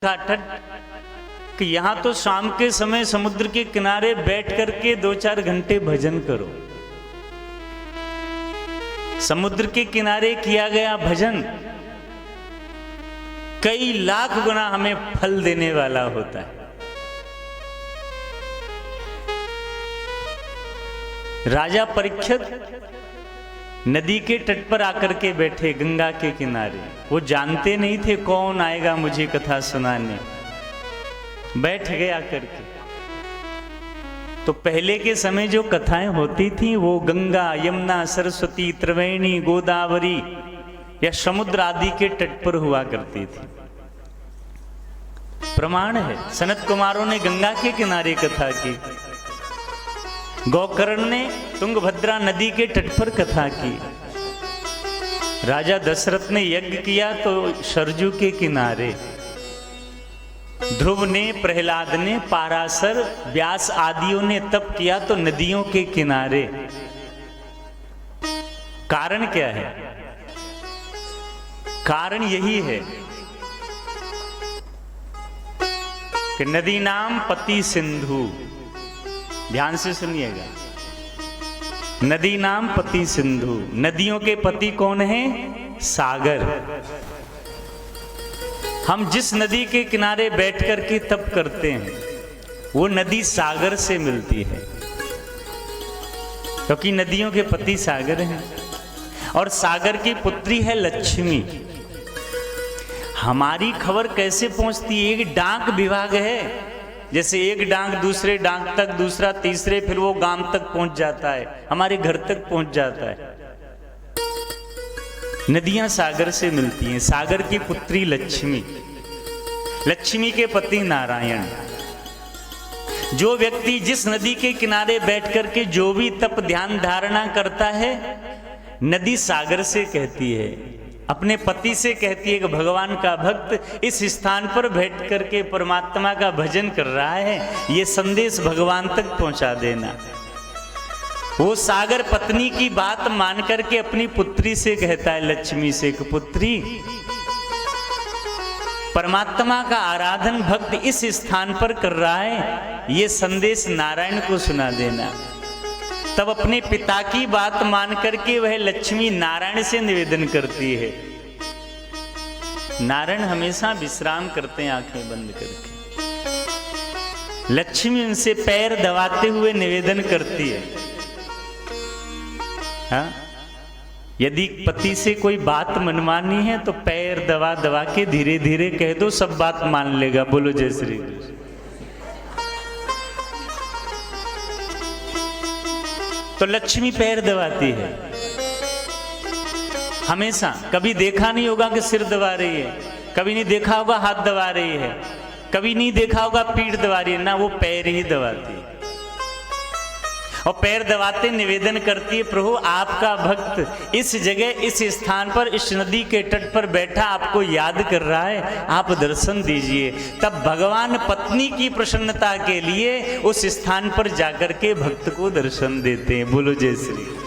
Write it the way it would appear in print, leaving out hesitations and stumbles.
तट कि यहाँ तो शाम के समय समुद्र के किनारे बैठ करके 2-4 घंटे भजन करो। समुद्र के किनारे किया गया भजन कई लाख गुना हमें फल देने वाला होता है। राजा परीक्षित नदी के तट पर आकर के बैठे, गंगा के किनारे। वो जानते नहीं थे कौन आएगा मुझे कथा सुनाने, बैठ गए आकर के। तो पहले के समय जो कथाएं होती थी वो गंगा, यमुना, सरस्वती, त्रिवेणी, गोदावरी या समुद्र आदि के तट पर हुआ करती थी। प्रमाण है, सनत कुमारों ने गंगा के किनारे कथा की, गोकर्ण ने तुंगभद्रा नदी के तट पर कथा की, राजा दशरथ ने यज्ञ किया तो सरजू के किनारे, ध्रुव ने, प्रहलाद ने, पाराशर, व्यास आदियों ने तप किया तो नदियों के किनारे। कारण क्या है? कारण यही है कि नदी नाम पति सिंधु। ध्यान से सुनिएगा, नदी नाम पति सिंधु। नदियों के पति कौन है? सागर। हम जिस नदी के किनारे बैठ करके तप करते हैं वो नदी सागर से मिलती है, क्योंकि नदियों के पति सागर हैं और सागर की पुत्री है लक्ष्मी। हमारी खबर कैसे पहुंचती है? एक डाक विभाग है, जैसे एक डाक दूसरे डाक तक, दूसरा तीसरे, फिर वो गांव तक पहुंच जाता है, हमारे घर तक पहुंच जाता है। नदियां सागर से मिलती हैं। सागर की पुत्री लक्ष्मी, लक्ष्मी के पति नारायण। जो व्यक्ति जिस नदी के किनारे बैठ करके जो भी तप ध्यान धारणा करता है, नदी सागर से कहती है, अपने पति से कहती है कि भगवान का भक्त इस स्थान पर बैठ करके परमात्मा का भजन कर रहा है, ये संदेश भगवान तक पहुंचा देना। वो सागर पत्नी की बात मान करके अपनी पुत्री से कहता है, लक्ष्मी से, कि पुत्री परमात्मा का आराधन भक्त इस स्थान पर कर रहा है, ये संदेश नारायण को सुना देना। तब अपने पिता की बात मान करके वह लक्ष्मी नारायण से निवेदन करती है। नारायण हमेशा विश्राम करते हैं आंखें बंद करके। लक्ष्मी उनसे पैर दबाते हुए निवेदन करती है, हाँ? यदि पति से कोई बात मनमानी है तो पैर दबा दबा के धीरे धीरे कह दो, सब बात मान लेगा। बोलो जय श्री कृष्ण। तो लक्ष्मी पैर दबाती है हमेशा। कभी देखा नहीं होगा कि सिर दबा रही है, कभी नहीं देखा होगा हाथ दबा रही है, कभी नहीं देखा होगा पीठ दबा रही है, ना, वो पैर ही दबाती है। और पैर दबाते निवेदन करती है, प्रभु आपका भक्त इस जगह, इस स्थान पर, इस नदी के तट पर बैठा आपको याद कर रहा है, आप दर्शन दीजिए। तब भगवान पत्नी की प्रसन्नता के लिए उस स्थान पर जाकर के भक्त को दर्शन देते हैं। बोलो जय श्री।